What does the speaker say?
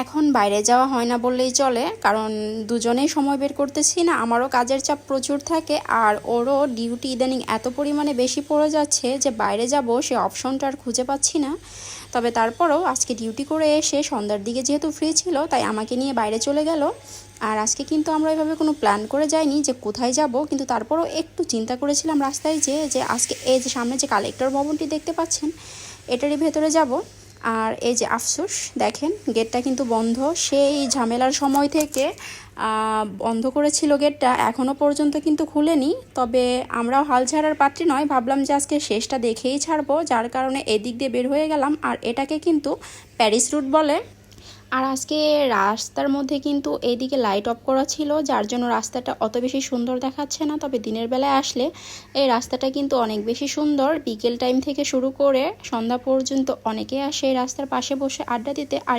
এখন বাইরে যাওয়া হয় না বললেই চলে, কারণ দুজনেই সময় বের করতেছি না। আমারও কাজের চাপ প্রচুর থাকে, আর ওরও ডিউটি ইদানিং এত পরিমাণে বেশি পড়ে যাচ্ছে যে বাইরে যাব সে অপশনটা আর খুঁজে পাচ্ছি না। তবে তারপরেও আজকে ডিউটি করে এসে সন্ধ্যার দিকে যেহেতু ফ্রি ছিল, তাই আমাকে নিয়ে বাইরে চলে গেল। আর আজকে কিন্তু আমরা এভাবে কোনো প্ল্যান করে যাইনি যে কোথায় যাব, কিন্তু তারপরেও একটু চিন্তা করেছিলাম রাস্তায় যে আজকে এই যে সামনে যে কালেক্টর ভবনটি দেখতে পাচ্ছেন এটারই ভেতরে যাব। আর এই যে আফসোস, দেখেন গেটটা কিন্তু বন্ধ। সেই ঝামেলার সময় থেকে বন্ধ করেছিল গেটটা, এখনও পর্যন্ত কিন্তু খুলেনি। তবে আমরাও হাল ছাড়ার পাত্রী নয়, ভাবলাম যে আজকে শেষটা দেখেই ছাড়বো, যার কারণে এদিক দিয়ে বের হয়ে গেলাম। আর এটাকে কিন্তু প্যারিস রুট বলে। আর আজকে রাস্তার মধ্যে কিন্তু এইদিকে লাইট অফ করা ছিল, যার জন্য রাস্তাটা অত বেশি সুন্দর দেখাচ্ছে না। তবে দিনের বেলায় আসলে এই রাস্তাটা কিন্তু অনেক বেশি সুন্দর। বিকেল টাইম থেকে শুরু করে সন্ধ্যা পর্যন্ত অনেকে আসে এই রাস্তার পাশে বসে আড্ডা দিতে। আর